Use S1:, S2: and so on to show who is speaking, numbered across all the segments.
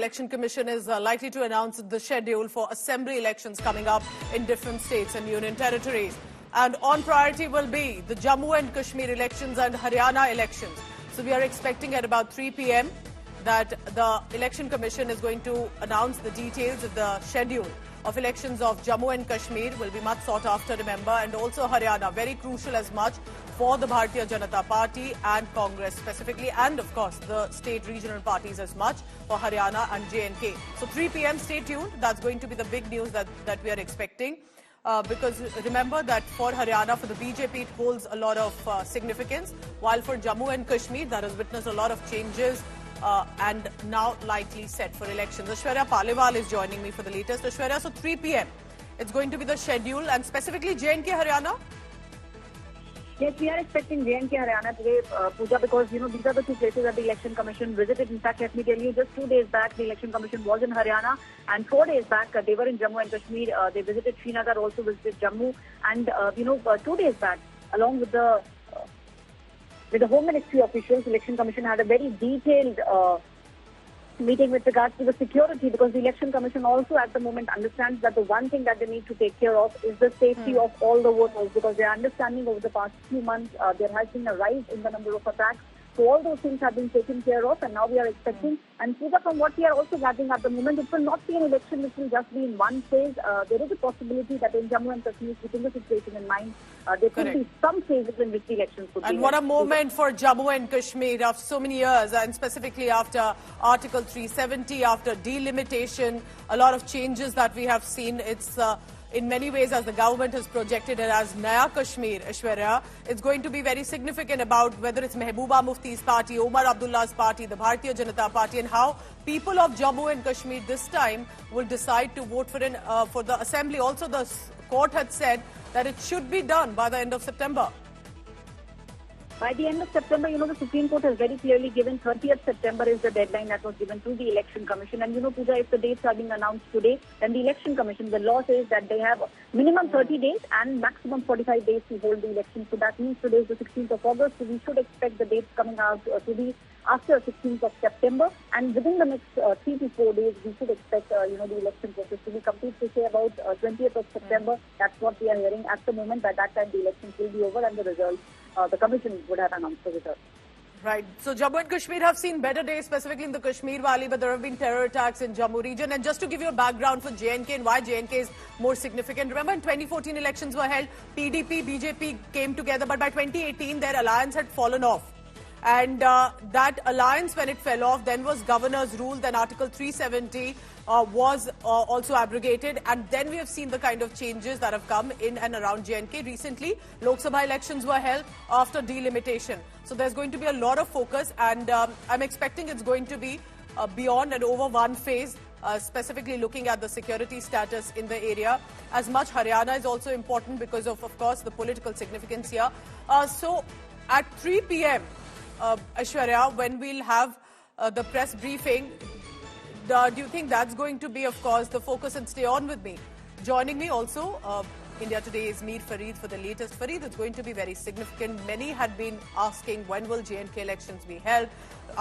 S1: Election Commission is likely to announce the schedule for assembly elections coming up in different states and union territories. And on priority will be the Jammu and Kashmir elections and Haryana elections. So we are expecting at about 3 p.m. that the Election Commission is going to announce the details of the schedule of elections of Jammu and Kashmir. Will be much sought after, remember, and also Haryana, very crucial as much for the Bharatiya Janata Party and Congress specifically, and of course the state regional parties as much for Haryana and J&K. So 3 p.m. stay tuned. That's going to be the big news that we are expecting. Because remember that for Haryana, for the BJP, it holds a lot of significance, while for Jammu and Kashmir, that has witnessed a lot of changes and now likely set for elections. Aishwarya Paliwal is joining me for the latest. Aishwarya, so 3 p.m. it's going to be the schedule, and specifically J&K Haryana?
S2: Yes, we are expecting J&K Haryana today, Pooja, because, these are the two places that the Election Commission visited. In fact, let me tell you, just 2 days back, the Election Commission was in Haryana, and 4 days back, they were in Jammu and Kashmir. They visited Srinagar, also visited Jammu, and, 2 days back, along with the Home Ministry officials, the Election Commission had a very detailed meeting with regards to the security, because the Election Commission also at the moment understands that the one thing that they need to take care of is the safety of all the voters, because they are understanding over the past few months there has been a rise in the number of attacks. So all those things have been taken care of, and now we are expecting. And from what we are also gathering at the moment, it will not be an election which will just be in one phase. There is a possibility that in Jammu and Kashmir, keeping the situation in mind, there could be some phases in which the elections could be.
S1: And what a moment for Jammu and Kashmir after so many years, and specifically after Article 370, after delimitation, a lot of changes that we have seen. It's in many ways, as the government has projected it as Naya Kashmir, Aishwarya, it's going to be very significant about whether it's Mehbooba Mufti's party, Omar Abdullah's party, the Bharatiya Janata Party, and how people of Jammu and Kashmir this time will decide to vote for the assembly. Also, the court had said that it should be done by the end of September.
S2: By the end of September, the Supreme Court has very clearly given 30th September is the deadline that was given to the Election Commission. And, Pooja, if the dates are being announced today, then the Election Commission, the law says that they have minimum 30 days and maximum 45 days to hold the election. So that means today is the 16th of August. So we should expect the dates coming out to be after 16th of September. And within the next 3 to 4 days, we should expect, the election process to be complete. To say about 20th of September, that's what we are hearing at the moment. By that time, the elections will be over and the results, the commission would have announced the results.
S1: Right. So Jammu and Kashmir have seen better days, specifically in the Kashmir Valley, but there have been terror attacks in Jammu region. And just to give you a background for J&K and why J&K is more significant, remember in 2014 elections were held, PDP, BJP came together, but by 2018 their alliance had fallen off. And that alliance, when it fell off, then was governor's rule, then Article 370 was also abrogated, and then we have seen the kind of changes that have come in and around J&K. Recently, Lok Sabha elections were held after delimitation. So there's going to be a lot of focus, and I'm expecting it's going to be beyond and over one phase, specifically looking at the security status in the area. As much Haryana is also important because of course, the political significance here. So at 3 p.m., Aishwarya, when we'll have the press briefing, do you think that's going to be, of course, the focus? And stay on with me. Joining me also, India Today is Mir Farid for the latest. Farid, it's going to be very significant. Many had been asking when will J&K elections be held.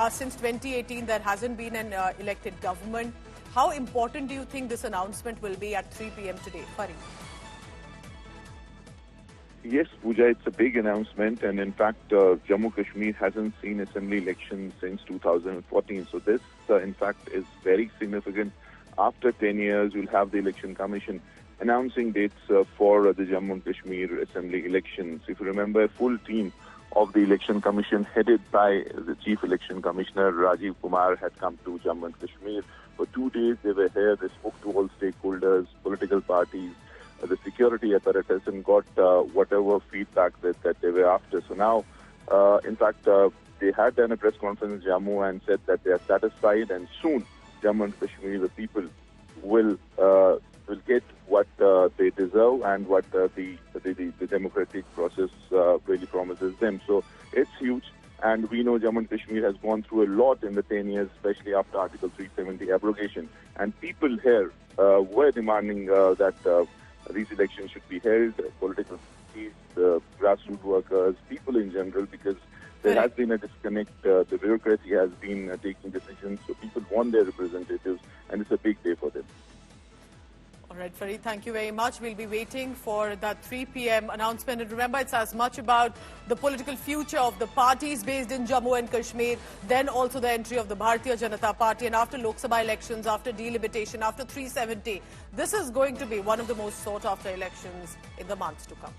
S1: Since 2018, there hasn't been an elected government. How important do you think this announcement will be at 3 p.m. today? Farid.
S3: Yes, Pooja, it's a big announcement, and in fact, Jammu Kashmir hasn't seen assembly elections since 2014. So this, in fact, is very significant. After 10 years, you'll have the Election Commission announcing dates for the Jammu and Kashmir assembly elections. If you remember, a full team of the Election Commission, headed by the Chief Election Commissioner Rajiv Kumar, had come to Jammu and Kashmir. For 2 days, they were here. They spoke to all stakeholders, political parties, the security apparatus, and got whatever feedback that they were after. So now, in fact, they had done a press conference in Jammu and said that they are satisfied, and soon Jammu and Kashmir, the people, will get what they deserve and what the democratic process really promises them. So it's huge. And we know Jammu and Kashmir has gone through a lot in the 10 years, especially after Article 370 abrogation. And people here were demanding that these elections should be held, political parties, grassroots workers, people in general, because there
S1: Correct.
S3: has been a disconnect. The bureaucracy has been taking decisions, so people want their representatives, and it's a big day for them.
S1: All right, Fareed, thank you very much. We'll be waiting for that 3 p.m. announcement. And remember, it's as much about the political future of the parties based in Jammu and Kashmir, then also the entry of the Bharatiya Janata Party. And after Lok Sabha elections, after delimitation, after 370, this is going to be one of the most sought-after elections in the months to come.